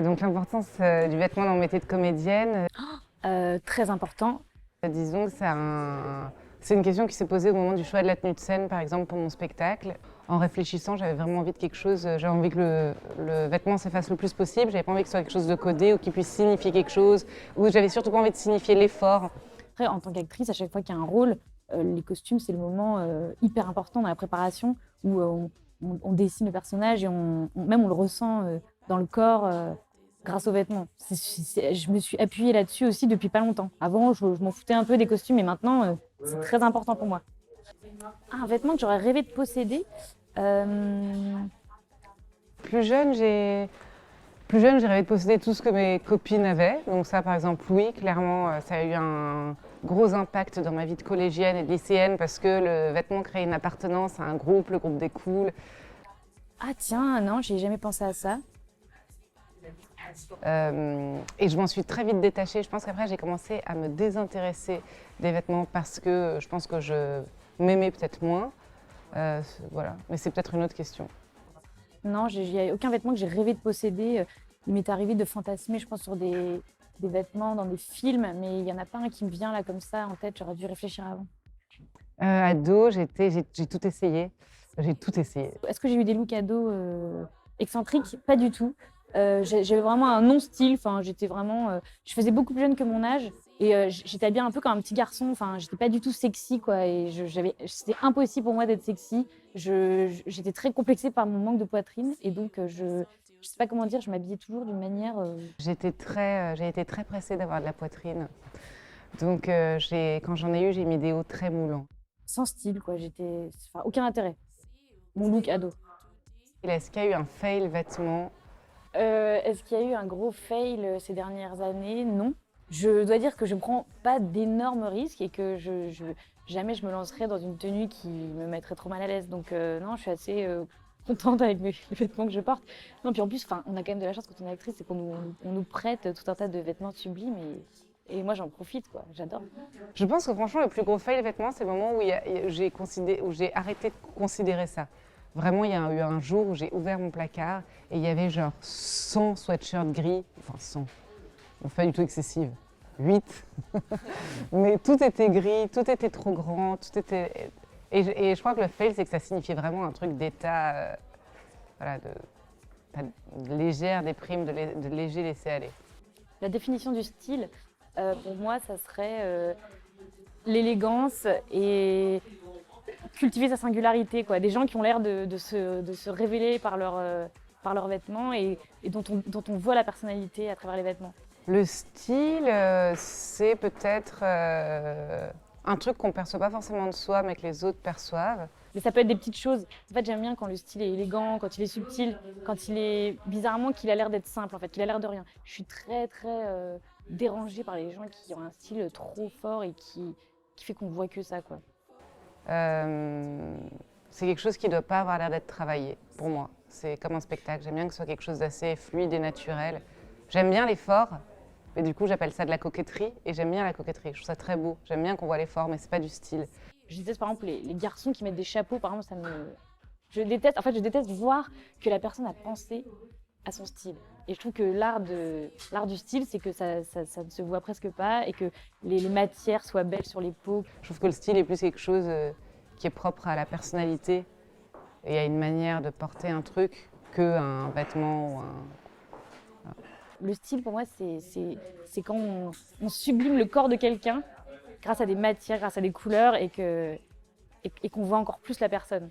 Donc l'importance du vêtement dans mon métier de comédienne, Très important. disons que c'est une question qui s'est posée au moment du choix de la tenue de scène, par exemple, pour mon spectacle. En réfléchissant, j'avais vraiment envie de quelque chose, j'avais envie que le vêtement s'efface le plus possible, j'avais pas envie que ce soit quelque chose de codé ou qui puisse signifier quelque chose, ou j'avais surtout pas envie de signifier l'effort. Après, en tant qu'actrice, à chaque fois qu'il y a un rôle, les costumes, c'est le moment hyper important dans la préparation où on dessine le personnage et même on le ressent dans le corps grâce aux vêtements. Je me suis appuyée là-dessus aussi depuis pas longtemps. Avant, je m'en foutais un peu des costumes, mais maintenant, c'est très important pour moi. Un vêtement que j'aurais rêvé de posséder. euh, Plus jeune, j'ai rêvé de posséder tout ce que mes copines avaient. Donc ça, par exemple, oui, clairement, ça a eu un gros impact dans ma vie de collégienne et de lycéenne parce que le vêtement crée une appartenance à un groupe, le groupe des cools. Ah tiens, non, j'ai jamais pensé à ça. Et je m'en suis très vite détachée. Je pense qu'après, j'ai commencé à me désintéresser des vêtements parce que je pense que je m'aimais peut-être moins. Voilà, mais c'est peut-être une autre question. Non, il n'y a aucun vêtement que j'ai rêvé de posséder. Il m'est arrivé de fantasmer, je pense, sur des vêtements dans des films, mais il n'y en a pas un qui me vient là comme ça en tête. J'aurais dû réfléchir avant. Ado, j'ai tout essayé. J'ai tout essayé. Est-ce que j'ai eu des looks ados excentriques? Pas du tout. J'avais vraiment un non-style. Enfin, j'étais vraiment. Je faisais beaucoup plus jeune que mon âge et j'étais habillée un peu comme un petit garçon. Enfin, j'étais pas du tout sexy, quoi. Et c'était impossible pour moi d'être sexy. J'étais très complexée par mon manque de poitrine et donc je sais pas comment dire. Je m'habillais toujours d'une manière. J'ai été très pressée d'avoir de la poitrine. Donc, quand j'en ai eu, j'ai mis des hauts très moulants. Sans style, quoi. Enfin, aucun intérêt. Mon look ado. Est-ce qu'il y a eu un fail vêtement? Est-ce qu'il y a eu un gros fail ces dernières années? Non. Je dois dire que je ne prends pas d'énormes risques et que jamais je me lancerai dans une tenue qui me mettrait trop mal à l'aise. Donc non, je suis assez contente avec les vêtements que je porte. Non, puis en plus, on a quand même de la chance quand on est actrice, c'est on nous prête tout un tas de vêtements sublimes et moi j'en profite, quoi. J'adore. Je pense que franchement, le plus gros fail vêtements, c'est le moment où où j'ai arrêté de considérer ça. Vraiment, il y a eu un jour où j'ai ouvert mon placard et il y avait genre 100 sweatshirts gris, enfin 100, pas du tout excessive, 8. Mais tout était gris, tout était trop grand, tout était... Et je crois que le fail, c'est que ça signifiait vraiment un truc d'état, voilà, pas de légère déprime, de léger laisser-aller. La définition du style, pour moi, ça serait l'élégance et cultiver sa singularité, quoi. Des gens qui ont l'air de se révéler par leurs vêtements et dont on voit la personnalité à travers les vêtements. Le style, c'est peut-être un truc qu'on ne perçoit pas forcément de soi, mais que les autres perçoivent. Mais ça peut être des petites choses. En fait, j'aime bien quand le style est élégant, quand il est subtil, quand il est bizarrement qu'il a l'air d'être simple, en fait, qu'il a l'air de rien. Je suis très dérangée par les gens qui ont un style trop fort et qui fait qu'on voit que ça, quoi. C'est quelque chose qui ne doit pas avoir l'air d'être travaillé, pour moi. C'est comme un spectacle. J'aime bien que ce soit quelque chose d'assez fluide et naturel. J'aime bien l'effort, mais du coup, j'appelle ça de la coquetterie. Et j'aime bien la coquetterie. Je trouve ça très beau. J'aime bien qu'on voit l'effort, mais c'est pas du style. Je déteste par exemple les garçons qui mettent des chapeaux, par exemple, je déteste, en fait, je déteste voir que la personne a pensé à son style. Et je trouve que l'art du style, c'est que ça ne se voit presque pas et que les matières soient belles sur les peaux. Je trouve que le style est plus quelque chose qui est propre à la personnalité et à une manière de porter un truc qu'un vêtement ou un... Le style, pour moi, c'est quand on sublime le corps de quelqu'un grâce à des matières, grâce à des couleurs et qu'on voit encore plus la personne.